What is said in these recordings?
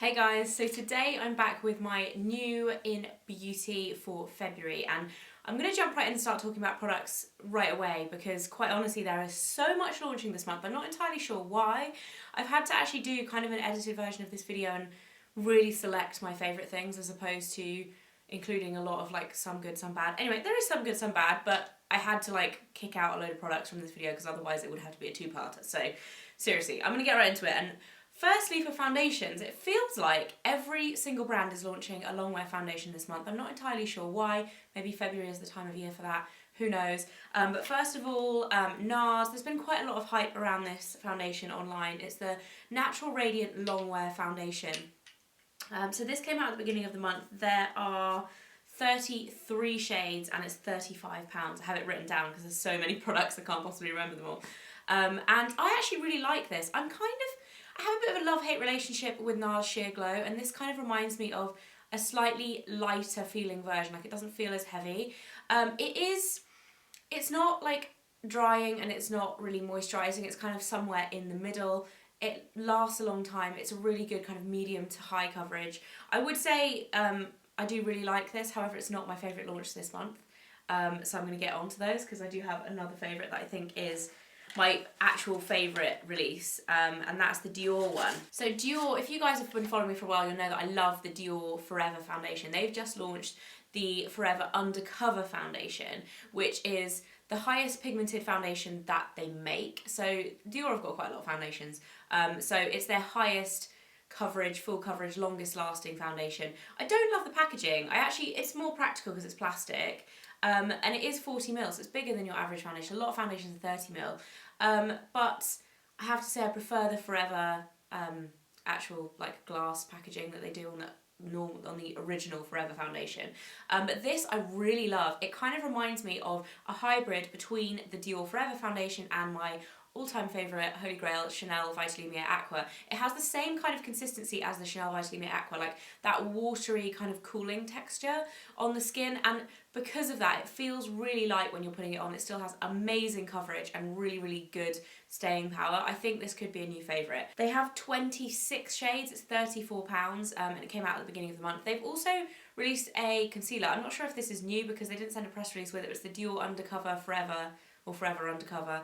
Hey guys, so today I'm back with my new in beauty for February, and I'm going to jump right in and start talking about products right away because quite honestly there is so much launching this month. I'm not entirely sure why. I've had to actually do kind of an edited version of this video and really select my favourite things as opposed to including a lot of like some good, some bad. Anyway, there is some good, some bad, but I had to like kick out a load of products from this video because otherwise it would have to be a two-parter. So seriously, I'm going to get right into it. And firstly, for foundations, it feels like every single brand is launching a Longwear foundation this month. I'm not entirely sure why. Maybe February is the time of year for that. Who knows? But first of all, NARS. There's been quite a lot of hype around this foundation online. It's the Natural Radiant Longwear Foundation. So this came out at the beginning of the month. There are 33 shades and it's £35. I have it written down because there's so many products I can't possibly remember them all. And I actually really like this. I have a bit of a love-hate relationship with NARS Sheer Glow, and this kind of reminds me of a slightly lighter feeling version. Like, it doesn't feel as heavy. It's not like drying and it's not really moisturising. It's kind of somewhere in the middle. It lasts a long time. It's a really good kind of medium to high coverage. I would say I do really like this. However, it's not my favourite launch this month. So I'm going to get on to those because I do have another favourite that I think is my actual favourite release, and that's the Dior one. So Dior, if you guys have been following me for a while, you'll know that I love the Dior Forever foundation. They've just launched the Forever Undercover foundation, which is the highest pigmented foundation that they make. So Dior have got quite a lot of foundations. So it's their highest coverage, full coverage, longest lasting foundation. I don't love the packaging. It's more practical because it's plastic. And it is 40ml, so it's bigger than your average foundation. A lot of foundations are 30ml. But I have to say I prefer the Forever actual like glass packaging that they do on the original Forever foundation. But this I really love. It kind of reminds me of a hybrid between the Dior Forever foundation and my all-time favourite Holy Grail Chanel Vitalis Lumiere Aqua. It has the same kind of consistency as the Chanel Vitalis Lumiere Aqua, like that watery kind of cooling texture on the skin, and because of that it feels really light when you're putting it on. It still has amazing coverage and really, really good staying power. I think this could be a new favourite. They have 26 shades, it's £34, and it came out at the beginning of the month. They've also released a concealer. I'm not sure if this is new because they didn't send a press release with it. It's the Dior Undercover Forever Undercover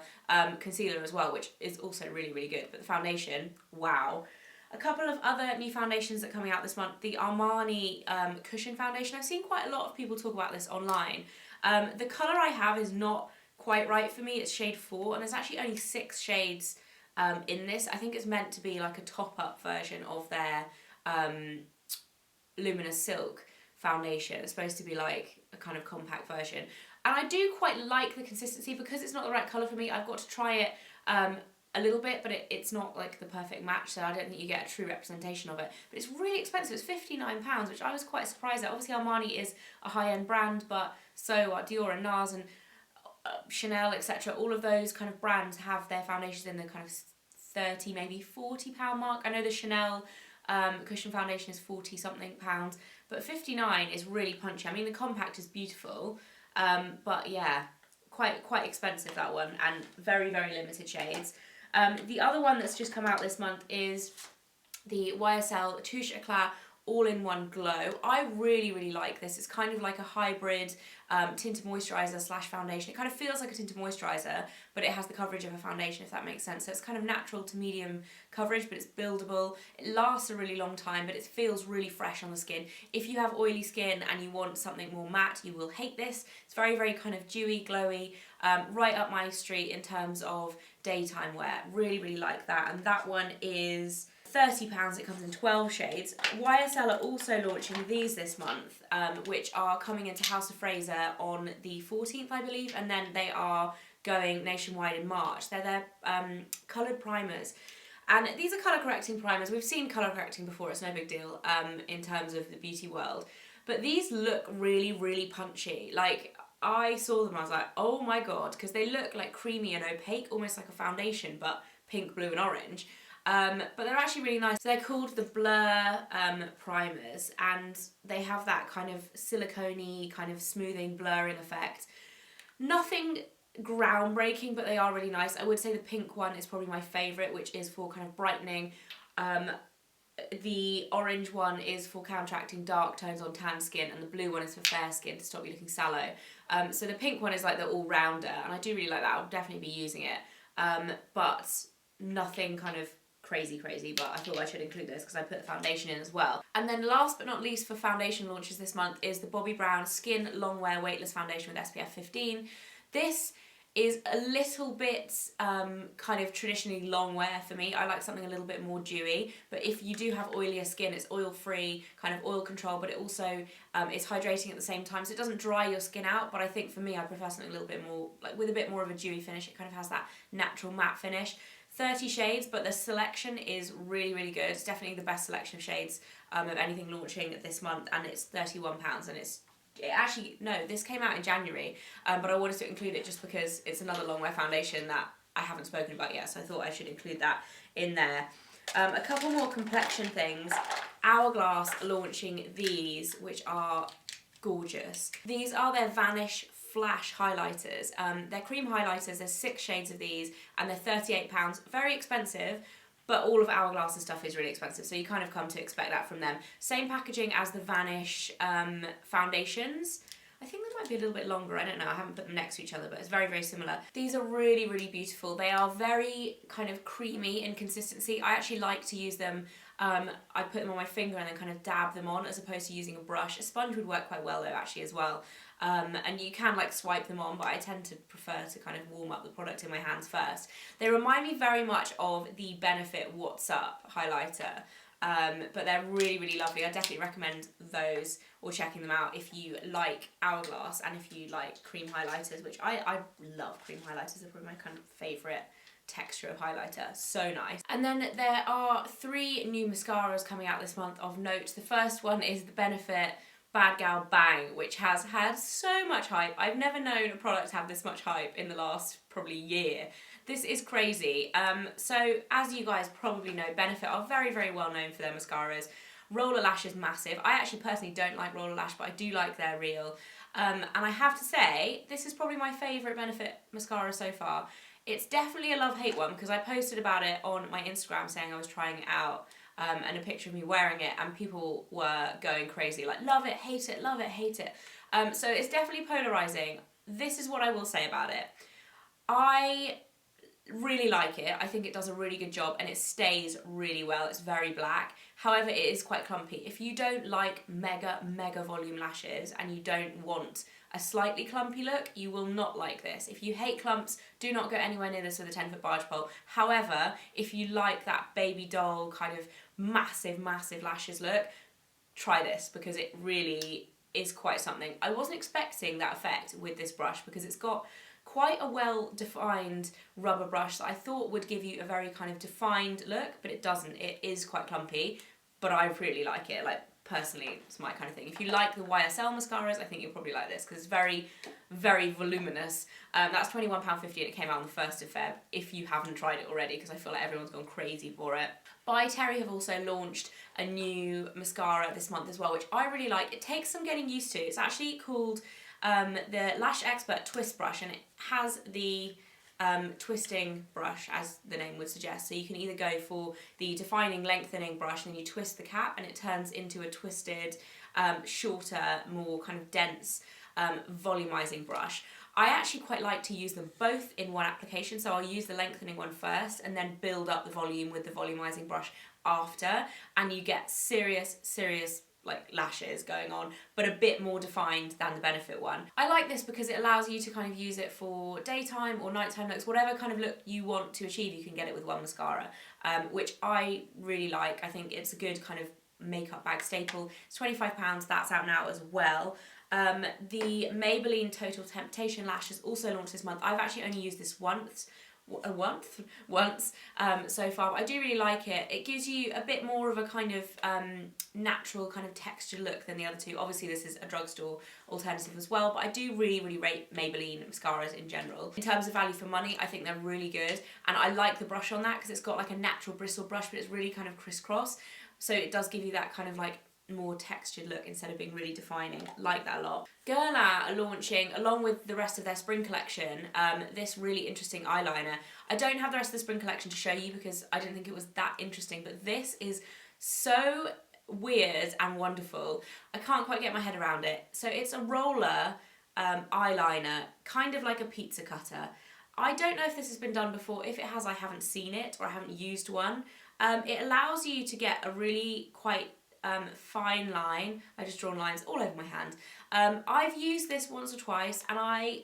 concealer as well, which is also really, really good. But the foundation, wow. A couple of other new foundations that are coming out this month. The Armani Cushion Foundation. I've seen quite a lot of people talk about this online. The colour I have is not quite right for me. It's shade 4, and there's actually only 6 shades in this. I think it's meant to be like a top-up version of their Luminous Silk foundation. It's supposed to be like a kind of compact version. And I do quite like the consistency because it's not the right colour for me. I've got to try it a little bit, but it's not like the perfect match, so I don't think you get a true representation of it. But it's really expensive. It's £59, which I was quite surprised at. Obviously Armani is a high-end brand, but so are Dior and NARS and Chanel, etc. All of those kind of brands have their foundations in the kind of 30, maybe £40 mark. I know the Chanel Cushion foundation is 40 something pounds, but 59 is really punchy. I mean, the compact is beautiful, but yeah, quite expensive, that one, and very, very limited shades. The other one that's just come out this month is the YSL Touche Eclat All-in-One Glow. I really, really like this. It's kind of like a hybrid tinted moisturiser / foundation. It kind of feels like a tinted moisturiser, but it has the coverage of a foundation, if that makes sense. So it's kind of natural to medium coverage, but it's buildable. It lasts a really long time, but it feels really fresh on the skin. If you have oily skin and you want something more matte, you will hate this. It's very, very kind of dewy, glowy, right up my street in terms of daytime wear. Really, really like that. And that one is £30. It comes in 12 shades. YSL are also launching these this month, which are coming into House of Fraser on the 14th, I believe, and then they are going nationwide in March. They're their coloured primers. And these are colour correcting primers. We've seen colour correcting before, it's no big deal in terms of the beauty world. But these look really, really punchy. Like, I saw them and I was like, oh my god, because they look like creamy and opaque, almost like a foundation, but pink, blue and orange. But they're actually really nice. They're called the Blur primers, and they have that kind of silicone-y, kind of smoothing, blurring effect. Nothing groundbreaking, but they are really nice. I would say the pink one is probably my favourite, which is for kind of brightening. The orange one is for counteracting dark tones on tan skin, and the blue one is for fair skin to stop you looking sallow. So the pink one is like the all-rounder, and I do really like that. I'll definitely be using it. But nothing kind of crazy, but I thought I should include this because I put the foundation in as well. And then last but not least for foundation launches this month is the Bobbi Brown Skin Longwear Weightless Foundation with SPF 15. This is a little bit kind of traditionally long wear for me. I like something a little bit more dewy, but if you do have oilier skin, it's oil-free, kind of oil control, but it also is hydrating at the same time, so it doesn't dry your skin out. But I think for me, I prefer something a little bit more, like with a bit more of a dewy finish. It kind of has that natural matte finish. 30 shades, but the selection is really, really good. It's definitely the best selection of shades of anything launching this month, and it's £31, and this came out in January, but I wanted to include it just because it's another longwear foundation that I haven't spoken about yet, so I thought I should include that in there. A couple more complexion things. Hourglass launching these, which are gorgeous. These are their Vanish Flash highlighters. They're cream highlighters. There's 6 shades of these, and they're £38. Very expensive, but all of Hourglass's stuff is really expensive, so you kind of come to expect that from them. Same packaging as the Vanish foundations. I think they might be a little bit longer, I don't know, I haven't put them next to each other, but it's very, very similar. These are really, really beautiful. They are very kind of creamy in consistency. I actually like to use them, I put them on my finger and then kind of dab them on as opposed to using a brush. A sponge would work quite well though, actually, as well. And you can like swipe them on, but I tend to prefer to kind of warm up the product in my hands first. They remind me very much of the Benefit What's Up highlighter, but they're really, really lovely. I definitely recommend those or checking them out if you like Hourglass and if you like cream highlighters, which I love cream highlighters. They're probably my kind of favourite texture of highlighter. So nice. And then there are 3 new mascaras coming out this month of note. The first one is the Benefit Badgal Bang, which has had so much hype. I've never known a product have this much hype in the last probably year. This is crazy. So as you guys probably know, Benefit are very, very well known for their mascaras. Roller Lash is massive. I actually personally don't like Roller Lash, but I do like their Real. And I have to say, this is probably my favourite Benefit mascara so far. It's definitely a love-hate one because I posted about it on my Instagram saying I was trying it out. And a picture of me wearing it, and people were going crazy, like love it, hate it, love it, hate it. So it's definitely polarizing. This is what I will say about it. I really like it. I think it does a really good job and it stays really well. It's very black. However, it is quite clumpy. If you don't like mega volume lashes and you don't want a slightly clumpy look, you will not like this. If you hate clumps, do not go anywhere near this with a 10-foot barge pole. However, if you like that baby doll kind of massive lashes look, try this because it really is quite something. I wasn't expecting that effect with this brush because it's got quite a well-defined rubber brush that I thought would give you a very kind of defined look, but it doesn't. It is quite clumpy, but I really like it. Like, personally, it's my kind of thing. If you like the YSL mascaras, I think you'll probably like this because it's very, very voluminous. That's £21.50 and it came out on the 1st of Feb, if you haven't tried it already, because I feel like everyone's gone crazy for it. By Terre have also launched a new mascara this month as well, which I really like. It takes some getting used to. It's actually called the Lash Expert Twist Brush, and it has the twisting brush, as the name would suggest. So you can either go for the defining lengthening brush and then you twist the cap and it turns into a twisted, shorter, more kind of dense volumizing brush. I actually quite like to use them both in one application, so I'll use the lengthening one first and then build up the volume with the volumizing brush after, and you get serious like lashes going on, but a bit more defined than the Benefit one. I like this because it allows you to kind of use it for daytime or nighttime looks. Whatever kind of look you want to achieve, you can get it with one mascara, which I really like. I think it's a good kind of makeup bag staple. It's £25, that's out now as well. The Maybelline Total Temptation Lash has also launched this month. I've actually only used this once so far, but I do really like it. It gives you a bit more of a kind of natural kind of texture look than the other two. Obviously this is a drugstore alternative as well, but I do really rate Maybelline mascaras in general. In terms of value for money, I think they're really good, and I like the brush on that because it's got like a natural bristle brush, but it's really kind of crisscross, so it does give you that kind of like more textured look instead of being really defining. Like that a lot. Guerlain are launching, along with the rest of their spring collection, this really interesting eyeliner. I don't have the rest of the spring collection to show you because I didn't think it was that interesting, but this is so weird and wonderful. I can't quite get my head around it. So it's a roller eyeliner, kind of like a pizza cutter. I don't know if this has been done before. If it has, I haven't seen it or I haven't used one. It allows you to get a really quite fine line. I just drawn lines all over my hand. I've used this once or twice and I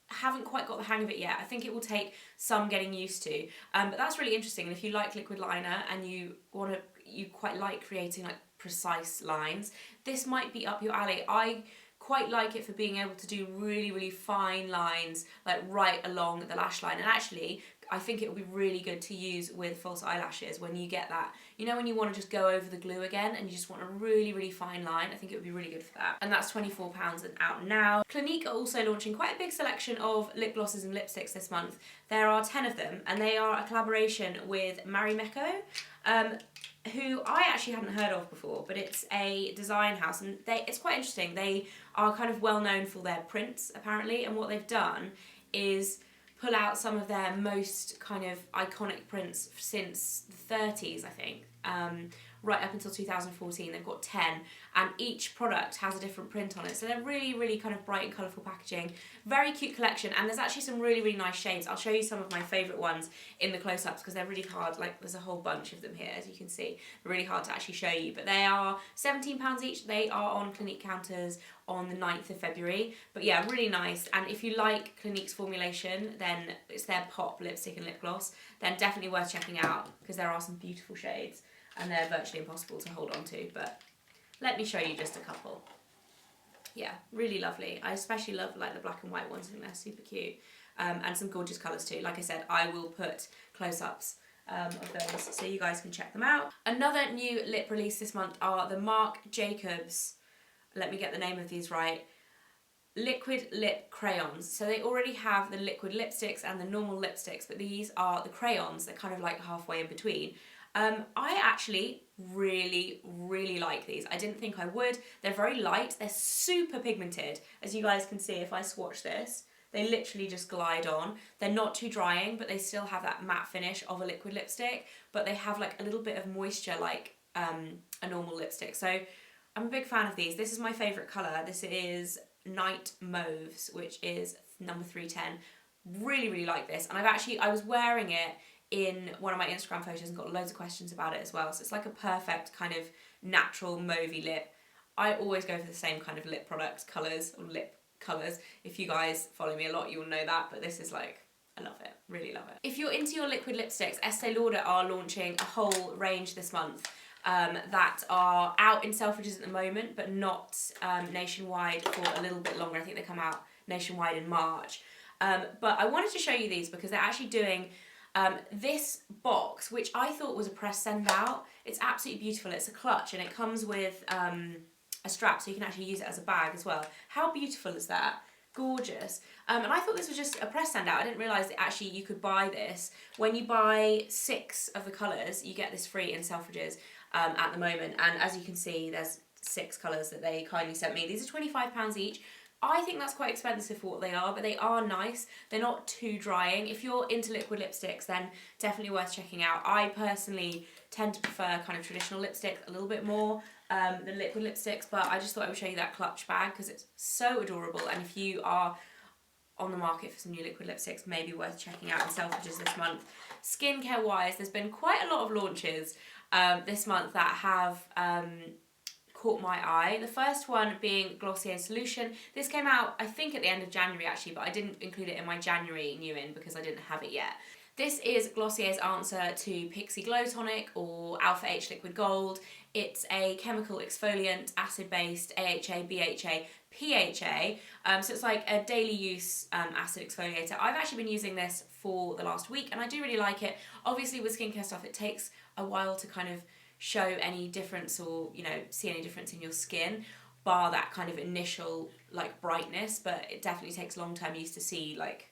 haven't quite got the hang of it yet. I think it will take some getting used to. But that's really interesting. And if you like liquid liner and you quite like creating like precise lines, this might be up your alley. I quite like it for being able to do really, really fine lines like right along the lash line. And actually, I think it will be really good to use with false eyelashes when you get that. You know when you want to just go over the glue again and you just want a really, really fine line? I think it would be really good for that. And that's £24 and out now. Clinique are also launching quite a big selection of lip glosses and lipsticks this month. There are 10 of them and they are a collaboration with Marimekko, who I actually hadn't heard of before, but it's a design house and it's quite interesting. They are kind of well known for their prints apparently, and what they've done is pull out some of their most kind of iconic prints since the 30s, I think, right up until 2014. They've got 10 and each product has a different print on it. So they're really, really kind of bright and colourful packaging. Very cute collection, and there's actually some really, really nice shades. I'll show you some of my favourite ones in the close-ups because they're really hard. Like there's a whole bunch of them here, as you can see. They're really hard to actually show you, but they are £17 each. They are on Clinique counters on the 9th of February. But yeah, really nice. And if you like Clinique's formulation, then it's their pop lipstick and lip gloss, then definitely worth checking out because there are some beautiful shades and they're virtually impossible to hold on to, but let me show you just a couple. Yeah, really lovely. I especially love like the black and white ones. I think they're super cute. And some gorgeous colours too. Like I said, I will put close-ups of those so you guys can check them out. Another new lip release this month are the Marc Jacobs, let me get the name of these right, liquid lip crayons. So they already have the liquid lipsticks and the normal lipsticks, but these are the crayons. They're kind of like halfway in between. I actually really, really like these. I didn't think I would. They're very light. They're super pigmented. As you guys can see, if I swatch this, they literally just glide on. They're not too drying, but they still have that matte finish of a liquid lipstick, but they have like a little bit of moisture like a normal lipstick. So I'm a big fan of these. This is my favourite colour. This is Night Mauves, which is number 310. Really, really like this. And I was wearing it in one of my Instagram photos and got loads of questions about it as well. So it's like a perfect kind of natural mauvey lip. I always go for the same kind of lip product colours, or lip colours. If you guys follow me a lot, you'll know that, but this is like, I love it, really love it. If you're into your liquid lipsticks, Estee Lauder are launching a whole range this month that are out in Selfridges at the moment, but not nationwide for a little bit longer. I think they come out nationwide in March. But I wanted to show you these because they're actually doing this box, which I thought was a press send out. It's absolutely beautiful. It's a clutch and it comes with a strap so you can actually use it as a bag as well. How beautiful is that? Gorgeous. And I thought this was just a press send out. I didn't realise that actually you could buy this. When you buy 6 of the colours, you get this free in Selfridges at the moment. And as you can see, there's 6 colours that they kindly sent me. These are £25 each. I think that's quite expensive for what they are, but they are nice. They're not too drying. If you're into liquid lipsticks, then definitely worth checking out. I personally tend to prefer kind of traditional lipstick a little bit more than liquid lipsticks, but I just thought I would show you that clutch bag because it's so adorable. And if you are on the market for some new liquid lipsticks, maybe worth checking out in Selfridges this month. Skincare wise, there's been quite a lot of launches this month that have caught my eye. The first one being Glossier Solution. This came out, I think, at the end of January actually, but I didn't include it in my January new in because I didn't have it yet. This is Glossier's answer to Pixie Glow Tonic or Alpha H Liquid Gold. It's a chemical exfoliant, acid-based, AHA, BHA, PHA. So it's like a daily use acid exfoliator. I've actually been using this for the last week and I do really like it. Obviously with skincare stuff, it takes a while to kind of show any difference or, you know, see any difference in your skin, bar that kind of initial like brightness, but it definitely takes long-term use to see like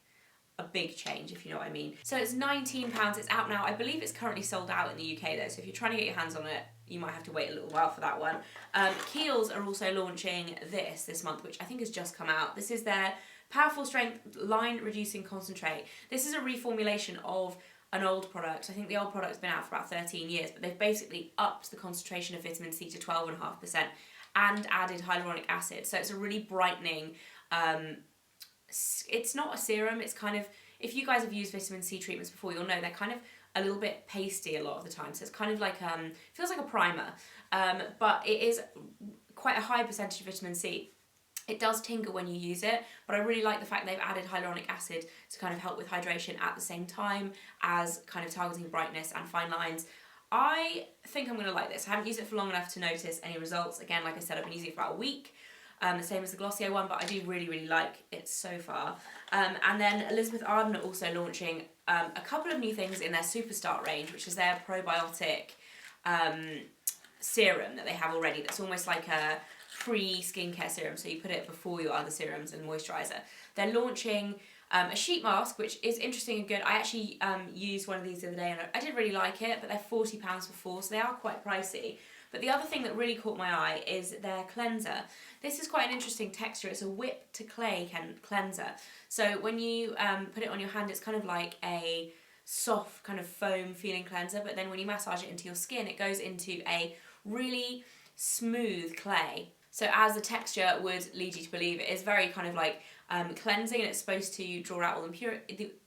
a big change, if you know what I mean. So it's £19, it's out now. I believe it's currently sold out in the UK though, so if you're trying to get your hands on it, you might have to wait a little while for that one. Kiehls are also launching this month, which I think has just come out. This is their Powerful Strength Line Reducing Concentrate. This is a reformulation of an old product. I think the old product's been out for about 13 years, but they've basically upped the concentration of vitamin C to 12.5% and added hyaluronic acid. So it's a really brightening, it's not a serum, it's kind of, if you guys have used vitamin C treatments before, you'll know they're kind of a little bit pasty a lot of the time. So it's kind of like, feels like a primer, but it is quite a high percentage of vitamin C. It does tingle when you use it, but I really like the fact they've added hyaluronic acid to kind of help with hydration at the same time as kind of targeting brightness and fine lines. I think I'm going to like this. I haven't used it for long enough to notice any results. Again, like I said, I've been using it for about a week. The same as the Glossier one, but I do really, really like it so far. And then Elizabeth Arden are also launching a couple of new things in their Superstart range, which is their probiotic serum that they have already. That's almost like a pre-skincare serum, so you put it before your other serums and moisturiser. They're launching a sheet mask, which is interesting and good. I actually used one of these the other day and I did really like it, but they're £40 for 4, so they are quite pricey. But the other thing that really caught my eye is their cleanser. This is quite an interesting texture. It's a whip to clay cleanser. So when you put it on your hand, it's kind of like a soft kind of foam feeling cleanser, but then when you massage it into your skin, it goes into a really smooth clay. So as the texture would lead you to believe, it is very kind of like cleansing, and it's supposed to draw out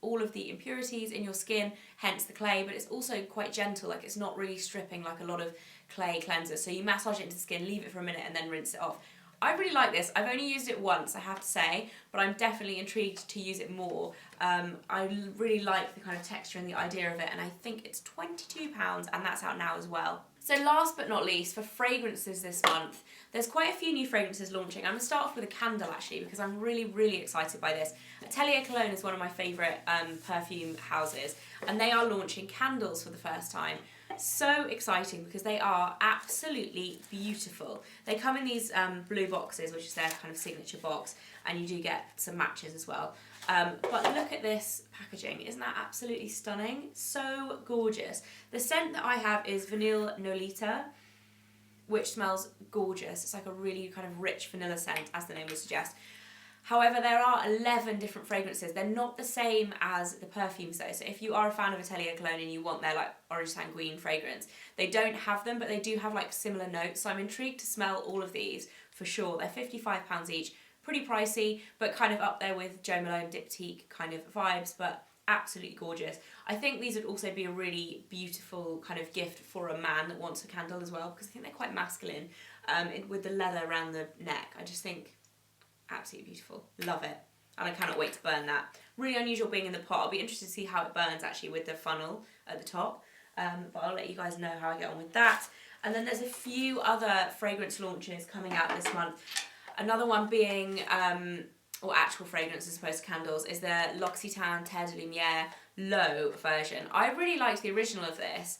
all of the impurities in your skin, hence the clay, but it's also quite gentle, like it's not really stripping like a lot of clay cleansers. So you massage it into the skin, leave it for a minute and then rinse it off. I really like this. I've only used it once, I have to say, but I'm definitely intrigued to use it more. I really like the kind of texture and the idea of it, and I think it's £22 and that's out now as well. So last but not least, for fragrances this month, there's quite a few new fragrances launching. I'm going to start off with a candle actually, because I'm really, really excited by this. Atelier Cologne is one of my favourite perfume houses, and they are launching candles for the first time. So exciting because they are absolutely beautiful. They come in these blue boxes, which is their kind of signature box, and you do get some matches as well. But look at this packaging. Isn't that absolutely stunning? So gorgeous. The scent that I have is Vanille Nolita, which smells gorgeous. It's like a really kind of rich vanilla scent, as the name would suggest. However, there are 11 different fragrances. They're not the same as the perfumes though. So if you are a fan of Atelier Cologne and you want their like Orange Sanguine fragrance, they don't have them, but they do have like similar notes. So I'm intrigued to smell all of these for sure. They're £55 each. Pretty pricey, but kind of up there with Jo Malone Diptyque kind of vibes, but absolutely gorgeous. I think these would also be a really beautiful kind of gift for a man that wants a candle as well, because I think they're quite masculine with the leather around the neck. I just think absolutely beautiful. Love it. And I cannot wait to burn that. Really unusual being in the pot. I'll be interested to see how it burns actually with the funnel at the top, but I'll let you guys know how I get on with that. And then there's a few other fragrance launches coming out this month. Another one being, or actual fragrance as opposed to candles, is the L'Occitane Terre de Lumière Low version. I really liked the original of this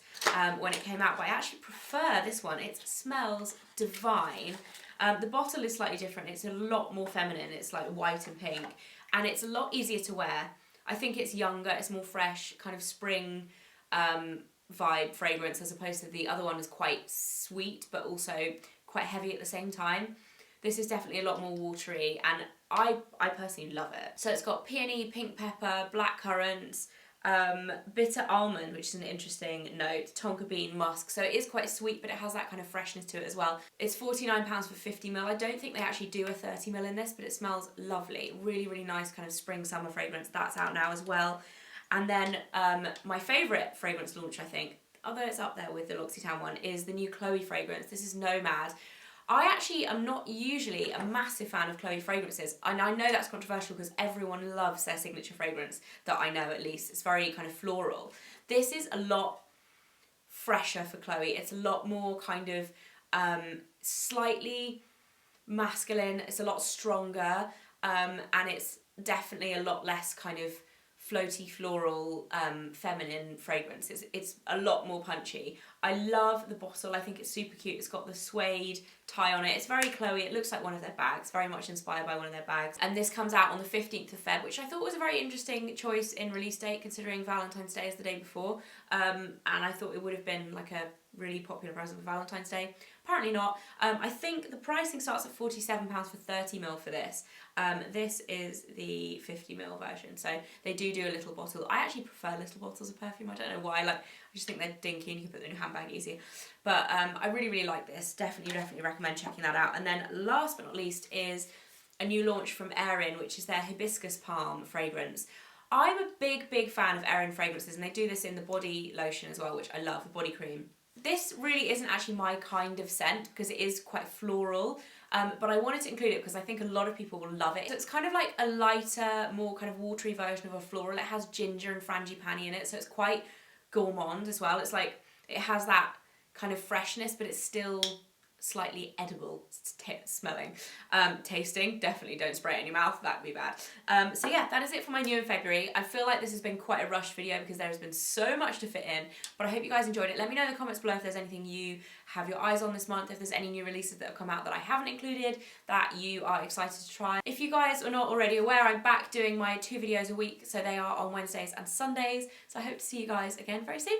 when it came out, but I actually prefer this one. It smells divine. The bottle is slightly different. It's a lot more feminine. It's like white and pink, and it's a lot easier to wear. I think it's younger, it's more fresh, kind of spring vibe fragrance, as opposed to the other one is quite sweet, but also quite heavy at the same time. This is definitely a lot more watery, and I personally love it. So it's got peony, pink pepper, black currants, bitter almond, which is an interesting note, tonka bean, musk. So it is quite sweet, but it has that kind of freshness to it as well. It's £49 for 50ml. I don't think they actually do a 30ml in this, but it smells lovely. Really, really nice kind of spring summer fragrance. That's out now as well. And then my favourite fragrance launch, I think, although it's up there with the L'Occitane one, is the new Chloe fragrance. This is Nomad. I actually am not usually a massive fan of Chloe fragrances, and I know that's controversial because everyone loves their signature fragrance, that I know at least. It's very kind of floral. This is a lot fresher for Chloe. It's a lot more kind of slightly masculine. It's a lot stronger, and it's definitely a lot less kind of floaty floral feminine fragrance. It's a lot more punchy. I love the bottle. I think it's super cute. It's got the suede tie on it. It's very Chloe. It looks like one of their bags, very much inspired by one of their bags. And this comes out on the 15th of Feb, which I thought was a very interesting choice in release date, considering Valentine's Day is the day before. And I thought it would have been like a really popular present for Valentine's Day. Apparently not. I think the pricing starts at £47 for 30ml for this. This is the 50ml version, so they do a little bottle. I actually prefer little bottles of perfume. I don't know why. Like, I just think they're dinky and you can put them in your handbag easy. But I really like this. Definitely recommend checking that out. And then last but not least is a new launch from Aerin, which is their Hibiscus Palm fragrance. I'm a big fan of Aerin fragrances, and they do this in the body lotion as well, which I love, the body cream. This really isn't actually my kind of scent because it is quite floral, but I wanted to include it because I think a lot of people will love it. So it's kind of like a lighter, more kind of watery version of a floral. It has ginger and frangipani in it, so it's quite gourmand as well. It's like, it has that kind of freshness, but it's still slightly edible smelling. Tasting, definitely don't spray it in your mouth, that'd be bad. So yeah, that is it for my new in February. I feel like this has been quite a rushed video because there has been so much to fit in, but I hope you guys enjoyed it. Let me know in the comments below if there's anything you have your eyes on this month, if there's any new releases that have come out that I haven't included that you are excited to try. If you guys are not already aware, I'm back doing my 2 videos a week, so they are on Wednesdays and Sundays, so I hope to see you guys again very soon.